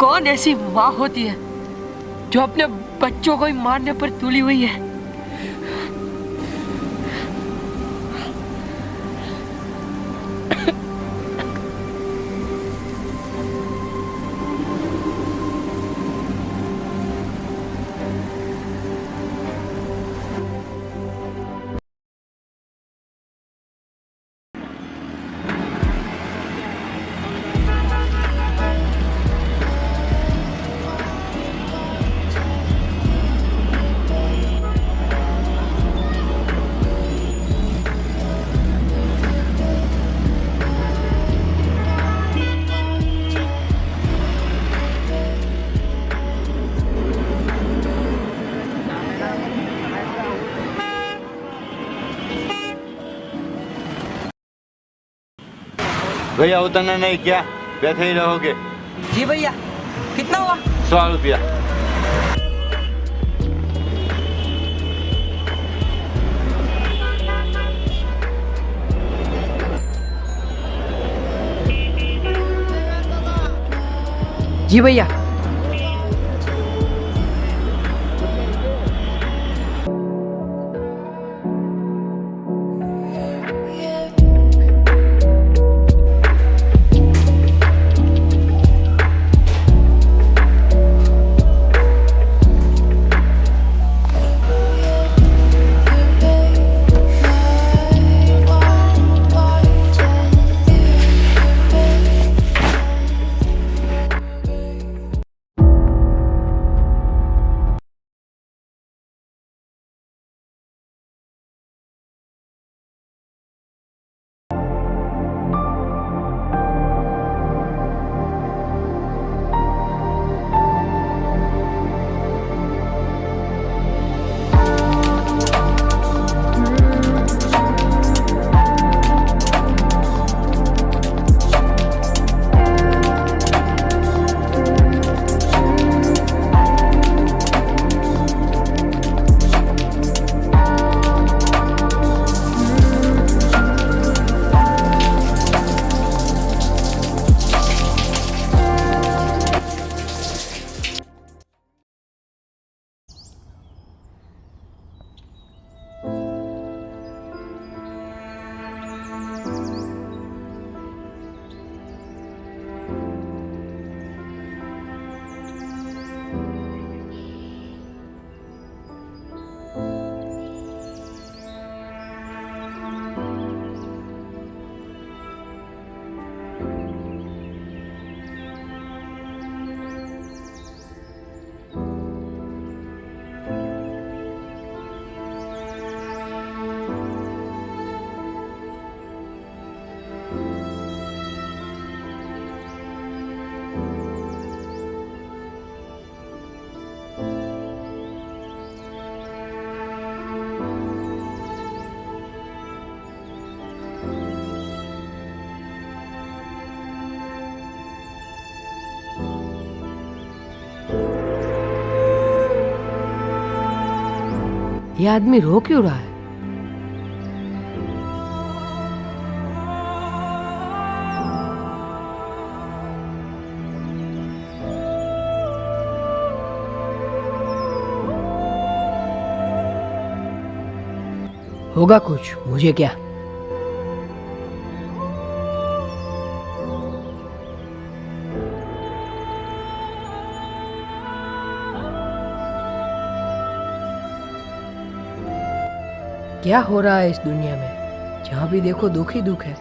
कौन ऐसी माँ होती है जो अपने बच्चों को ही मारने पर तुली हुई है। भैया उतरना नहीं क्या? बैठे ही रहोगे? जी भैया। कितना हुआ? 100 रुपया। जी भैया। ये आदमी रो क्यों रहा है? होगा कुछ, मुझे क्या। क्या हो रहा है इस दुनिया में? जहां भी देखो दुख ही दुख है।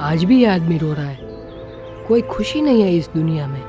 आज भी ये आदमी रो रहा है। कोई खुशी नहीं है इस दुनिया में।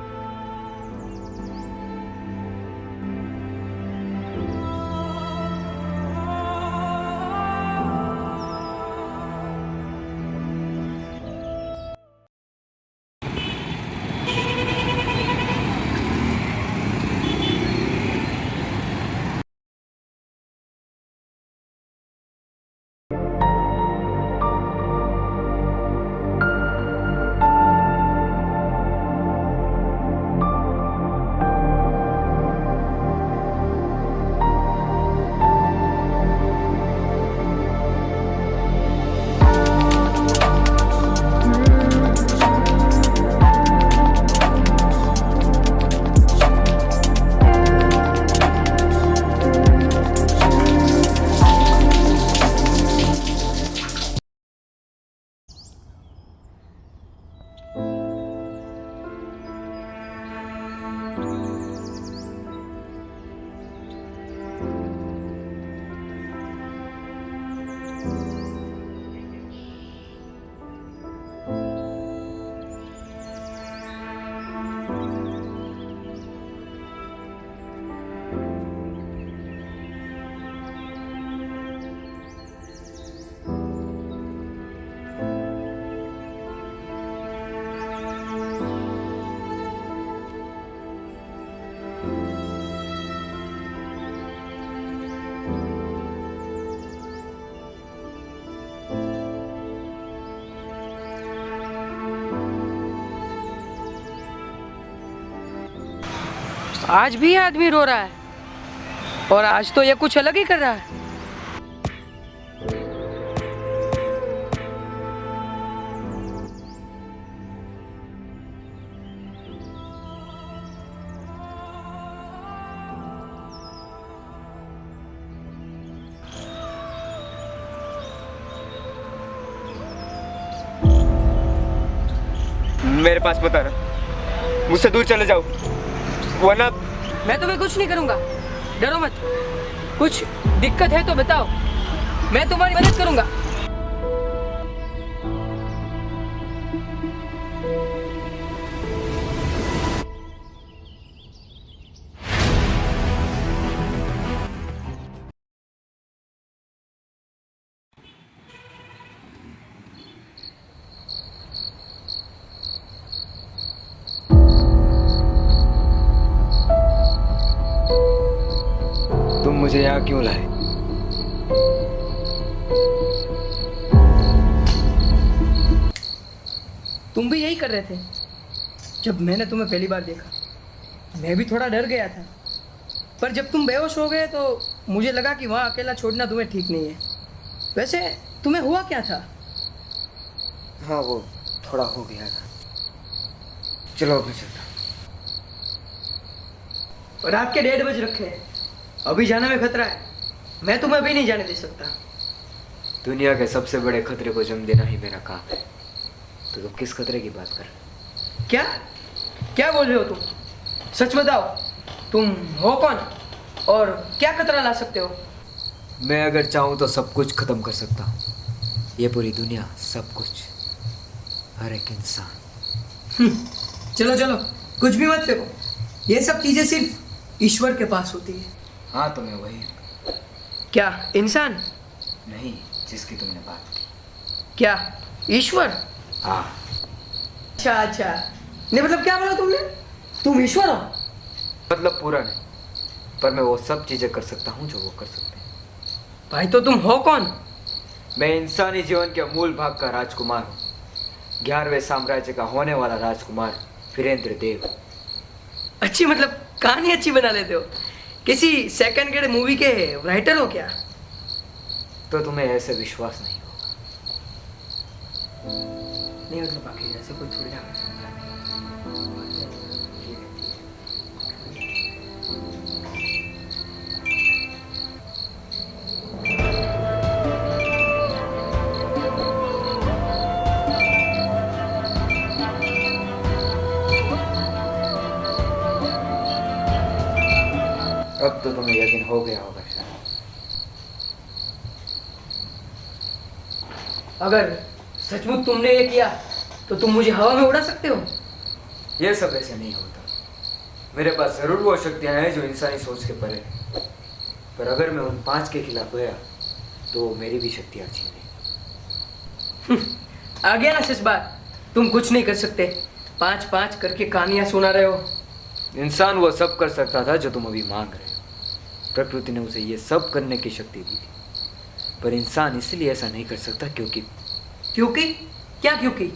आज भी ये आदमी रो रहा है और आज तो ये कुछ अलग ही कर रहा है। मेरे पास मत आना, मुझसे दूर चले जाओ वरना। मैं तुम्हें कुछ नहीं करूंगा, डरो मत। कुछ दिक्कत है तो बताओ, मैं तुम्हारी मदद करूंगा। तुम मुझे यहाँ क्यों लाए? तुम भी यही कर रहे थे जब मैंने तुम्हें पहली बार देखा। मैं भी थोड़ा डर गया था, पर जब तुम बेहोश हो गए तो मुझे लगा कि वहाँ अकेला छोड़ना तुम्हें ठीक नहीं है। वैसे तुम्हें हुआ क्या था? हाँ, वो थोड़ा हो गया था। चलो अब मैं चलता। रात के 1:30 बज रखे हैं, अभी जाने में खतरा है। मैं तुम्हें अभी नहीं जाने दे सकता। दुनिया के सबसे बड़े खतरे को जन्म देना ही मेरा काम है। तो तुम किस खतरे की बात कर रहे हो? क्या क्या बोल रहे हो तुम? सच बताओ, तुम हो कौन और क्या खतरा ला सकते हो? मैं अगर चाहूँ तो सब कुछ खत्म कर सकता हूँ। ये पूरी दुनिया, सब कुछ, हर एक इंसान। चलो चलो, कुछ भी मत फेंको। ये सब चीजें सिर्फ ईश्वर के पास होती है। हाँ, तो मैं वही हूँ। क्या इंसान? नहीं, जिसकी तुमने बात की। क्या ईश्वर? हाँ। अच्छा अच्छा, नहीं मतलब क्या बोला तुमने? तुम ईश्वर हो? मतलब पूरा नहीं, पर मैं वो सब चीजें कर सकता हूँ जो वो कर सकते हैं। भाई तो तुम हो कौन? मैं इंसानी जीवन के मूल भाग का राजकुमार हूँ। 11वें साम्राज्य का होने वाला राजकुमार वीरेंद्र देव। अच्छी मतलब कहानी अच्छी बना लेते हो। किसी सेकंड ग्रेड मूवी के राइटर हो क्या? तो तुम्हें ऐसे विश्वास नहीं होगा। नहीं मतलब बाकी जैसे कोई थोड़ी ना कर सकता है। अब तो तुम्हें यकीन हो गया होगा शायद। अगर सचमुच तुमने ये किया तो तुम मुझे हवा में उड़ा सकते हो? ये सब ऐसे नहीं होता। मेरे पास जरूर वो शक्तियाँ हैं जो इंसानी सोच के परे हैं, पर अगर मैं उन 5 के खिलाफ गया तो वो मेरी भी शक्तियाँ छीन लेंगे। आ गया ना सच बात, तुम कुछ नहीं कर सकते। 5-5 करके कहानियां सुना रहे हो। इंसान वो सब कर सकता था जो तुम अभी मांग रहे हो। प्रकृति ने उसे ये सब करने की शक्ति दी थी, पर इंसान इसलिए ऐसा नहीं कर सकता क्योंकि क्या क्योंकि?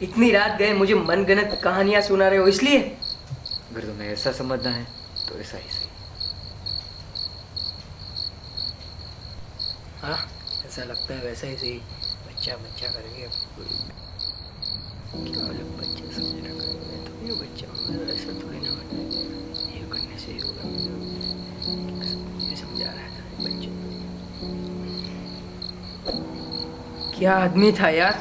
इतनी रात गए मुझे मनगढ़ंत कहानियां सुना रहे हो इसलिए? अगर तुम्हें ऐसा समझना है तो ऐसा ही सही। हाँ, ऐसा लगता है वैसा ही सही। बच्चा करके क्या अलग बच्चा समझ रखा है, तो ये बच्चा मगर ऐसा थोड़ी ना होता है। ये करने से ही होगा। ये समझा रहा था बच्चे। क्या आदमी था यार।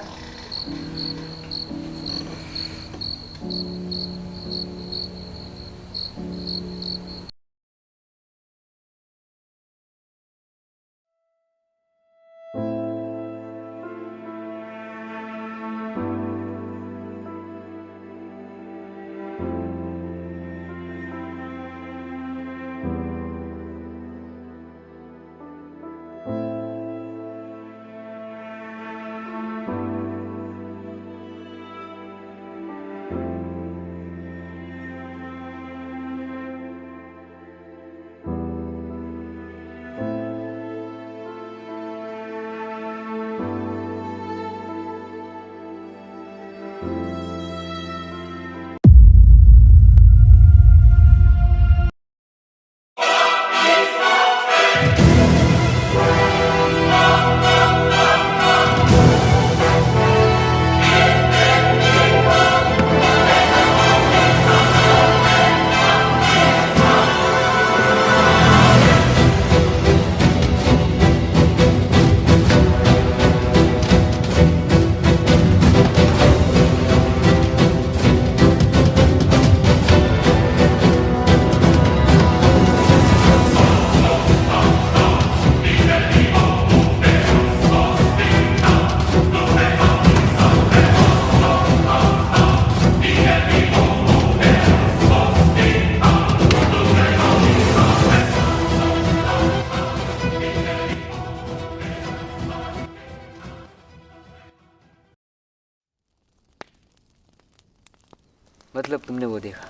मतलब तुमने वो देखा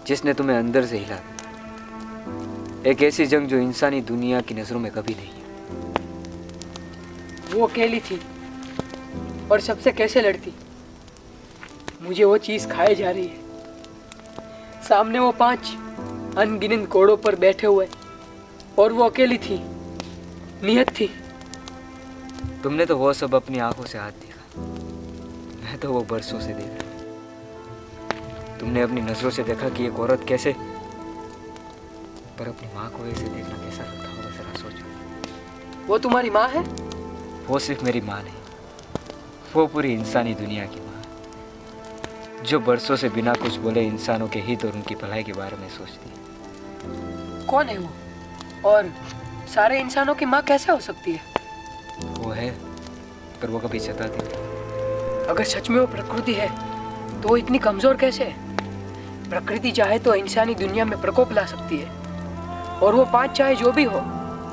जिसने तुम्हें अंदर से हिला दिया। एक ऐसी जंग जो इंसानी दुनिया की नजरों में कभी नहीं है। वो अकेली थी और सबसे कैसे लड़ती। मुझे वो चीज खाए जा रही है। सामने वो 5 अनगिनत घोड़ों पर बैठे हुए और वो अकेली थी, नियत थी। तुमने तो वो सब अपनी आंखों से हाथ देखा, मैं तो वो बरसों से देख रहा। तुमने अपनी नजरों से देखा कि एक औरत कैसे, पर अपनी माँ को ऐसे देखना कैसा लगता होगा जरा सोचो। वो तुम्हारी माँ है? वो सिर्फ मेरी माँ नहीं, वो पूरी इंसानी दुनिया की माँ है, जो बरसों से बिना कुछ बोले इंसानों के हित और उनकी भलाई के बारे में सोचती है। कौन है वो? और सारे इंसानों की माँ कैसे हो सकती है? वो है, पर वो कभी जताती नहीं। अगर सच में वो प्रकृति है तो वो इतनी कमजोर कैसे है? प्रकृति चाहे तो इंसानी दुनिया में प्रकोप ला सकती है, और वो 5 चाहे जो भी हो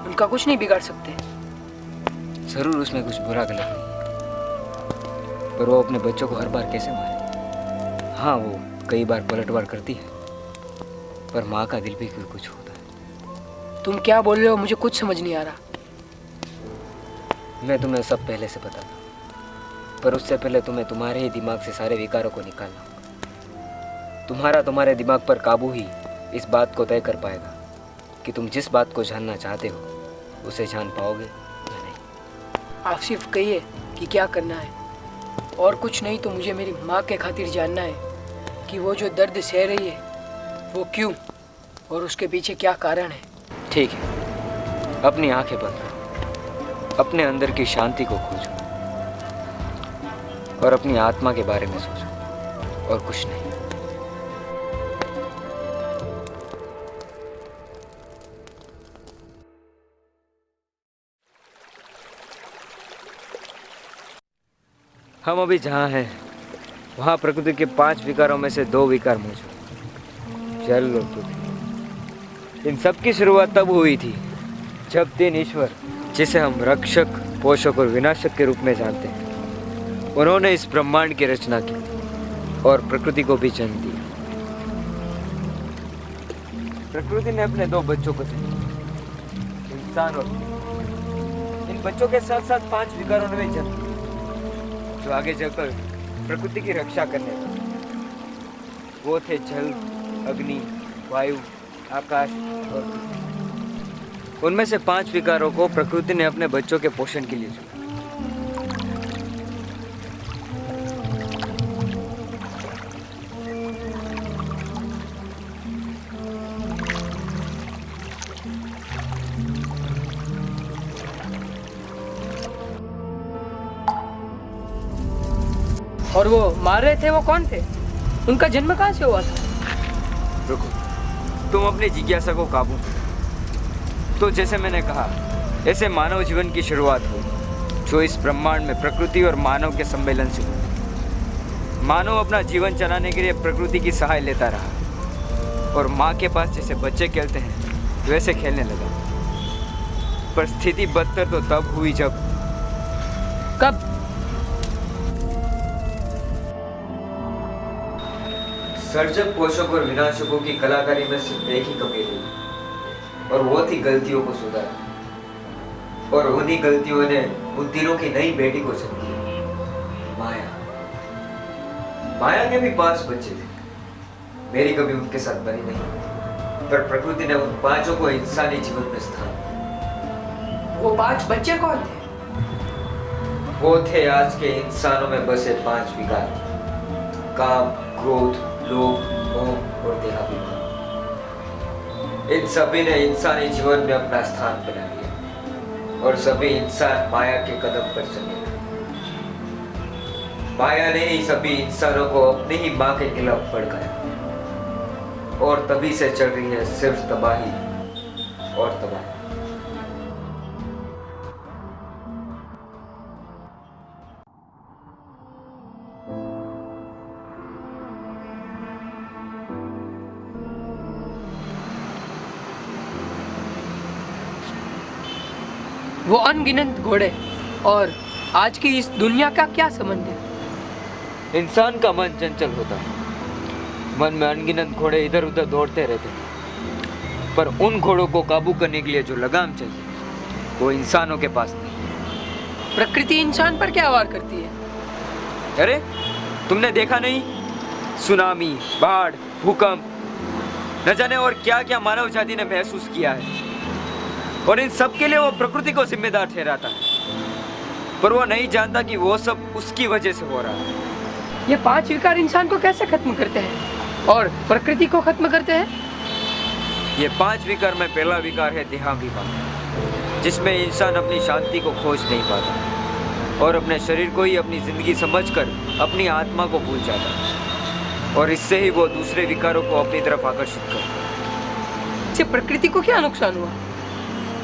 उनका कुछ नहीं बिगाड़ सकते। जरूर उसमें कुछ बुरा गलत नहीं है, पर वो अपने बच्चों को हर बार कैसे मारे? हाँ, वो कई बार पलटवार करती है, पर माँ का दिल भी कुछ होता है। तुम क्या बोल रहे हो? मुझे कुछ समझ नहीं आ रहा। मैं तुम्हें सब पहले से बता दूं, पर उससे पहले तुम्हें तुम्हारे ही दिमाग से सारे विकारों को निकालना होगा। तुम्हारे दिमाग पर काबू ही इस बात को तय कर पाएगा कि तुम जिस बात को जानना चाहते हो उसे जान पाओगे या नहीं। आप सिर्फ कहिए कि क्या करना है, और कुछ नहीं तो मुझे मेरी माँ के खातिर जानना है कि वो जो दर्द सह रही है वो क्यों, और उसके पीछे क्या कारण है। ठीक है, अपनी आंखें बंद करो, अपने अंदर की शांति को खोजो और अपनी आत्मा के बारे में सोचो, और कुछ नहीं। हम अभी जहाँ हैं वहाँ प्रकृति के 5 विकारों में से 2 विकार मौजूद, जल और पृथ्वी। इन सब की शुरुआत तब हुई थी जब 3 ईश्वर, जिसे हम रक्षक, पोषक और विनाशक के रूप में जानते हैं, उन्होंने इस ब्रह्मांड की रचना की और प्रकृति को भी जन्म दिया। प्रकृति ने अपने 2 बच्चों को जन्म दिया, इंसान और इन बच्चों के साथ साथ 5 विकारों ने भी जन्म दिया, जो आगे चलकर प्रकृति की रक्षा करने लगे। वो थे जल, अग्नि, वायु, आकाश और पृथ्वी। उनमें से 5 विकारों को प्रकृति ने अपने बच्चों के पोषण के लिए चुना। और वो मार रहे थे, वो कौन थे? उनका जन्म कहाँ से हुआ था? रुको, तुम अपनी जिज्ञासा को काबू करो। तो जैसे मैंने कहा, ऐसे मानव जीवन की शुरुआत हुई जो इस ब्रह्मांड में प्रकृति और मानव के सम्मेलन से हुई। मानव अपना जीवन चलाने के लिए प्रकृति की सहाय लेता रहा और माँ के पास जैसे बच्चे खेलते हैं वैसे खेलने लगा। पर स्थिति बदतर तो तब हुई जब कब? सर्जक, पोषक और विनाशकों की कलाकारी में सिर्फ एक ही कमी रही, और वो थी गलतियों को सुधारना। और उन्हीं गलतियों ने उन तीनों की नई बेटी को जन्म दिया, माया। माया के भी 5 बच्चे थे। मेरी कभी उनके साथ बनी नहीं, पर प्रकृति ने उन 5 को इंसानी जीवन में स्थान दिया। वो 5 बच्चे कौन थे? वो थे आज के इंसानों में बसे 5 विकार: काम, क्रोध, लोभ, मोह और देहाभिमान। इन सभी ने इंसानी जीवन में अपना स्थान बना लिया और सभी इंसान माया के कदम पर चले। माया ने ही सभी इंसानों को अपनी ही माँ के खिलाफ भड़काया और तभी से चल रही है सिर्फ तबाही और तबाही। वो अनगिनत घोड़े और आज की इस दुनिया का क्या संबंध है? इंसान का मन चंचल होता है। मन में अनगिनत घोड़े इधर उधर दौड़ते रहते हैं, पर उन घोड़ों को काबू करने के लिए जो लगाम चाहिए वो इंसानों के पास नहीं। प्रकृति इंसान पर क्या वार करती है? अरे तुमने देखा नहीं? सुनामी, बाढ़, भूकंप, न जाने और क्या क्या मानव जाति ने महसूस किया है, और इन सब के लिए वो प्रकृति को जिम्मेदार ठहराता है, पर वो नहीं जानता कि वो सब उसकी वजह से हो रहा है। ये 5 विकार इंसान को कैसे खत्म करते हैं और प्रकृति को खत्म करते हैं? ये 5 विकार में पहला विकार है देहाभिमान, जिसमें इंसान अपनी शांति को खोज नहीं पाता और अपने शरीर को ही अपनी जिंदगी समझकर अपनी आत्मा को भूल जाता है, और इससे ही वो दूसरे विकारों को अपनी तरफ आकर्षित करता है। इससे प्रकृति को क्या नुकसान हुआ?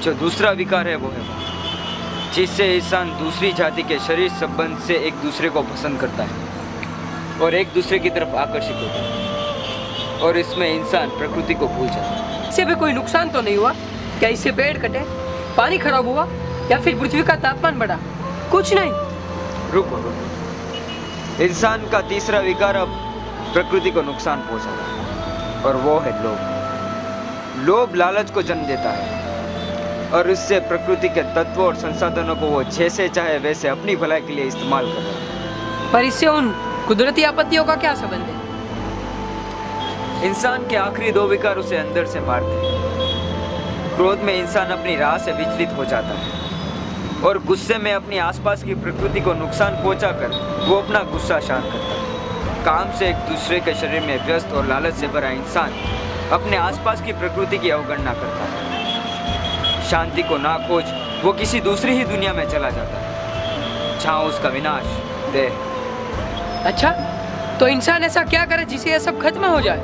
जो दूसरा विकार है वो है मोह, जिससे इंसान दूसरी जाति के शरीर संबंध से एक दूसरे को पसंद करता है और एक दूसरे की तरफ आकर्षित होता है, और इसमें इंसान प्रकृति को भूल जाता है। इससे भी कोई नुकसान तो नहीं हुआ? क्या इससे पेड़ कटे, पानी खराब हुआ या फिर पृथ्वी का तापमान बढ़ा? कुछ नहीं। रुको, इंसान का तीसरा विकार अब प्रकृति को नुकसान पहुंचाता है, और वो है लोभ। लोभ लालच को जन्म देता है और इससे प्रकृति के तत्वों और संसाधनों को वो जैसे चाहे वैसे अपनी भलाई के लिए इस्तेमाल करता है। पर इससे उन कुदरती आपत्तियों का क्या संबंध है? इंसान के आखिरी 2 विकार उसे अंदर से मारते हैं। क्रोध में इंसान अपनी राह से विचलित हो जाता है और गुस्से में अपनी आसपास की प्रकृति को नुकसान पहुंचाकर वो अपना गुस्सा शांत करता है। काम से एक दूसरे के शरीर में व्यस्त और लालच से भरा इंसान अपने आसपास की प्रकृति की अवगणना करता है। शांति को ना खोज वो किसी दूसरी ही दुनिया में चला जाता है, जहाँ उसका विनाश देह। अच्छा, तो इंसान ऐसा क्या करे जिससे यह सब खत्म हो जाए?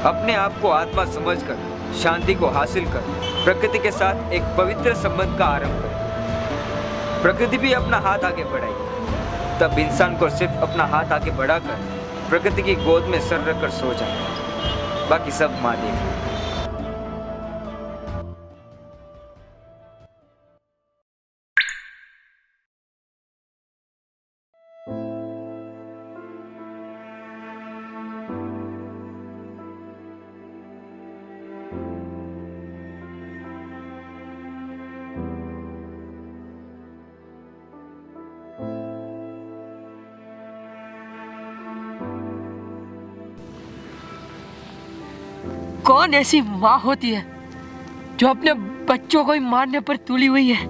अपने आप को आत्मा समझकर शांति को हासिल कर प्रकृति के साथ एक पवित्र संबंध का आरंभ करे। प्रकृति भी अपना हाथ आगे बढ़ाएगी, तब इंसान को सिर्फ अपना हाथ आगे बढ़ाकर प्रकृति की गोद में सर रखकर सो जाए, बाकी सब माँ देगी। कौन ऐसी माँ होती है जो अपने बच्चों को ही मारने पर तुली हुई है?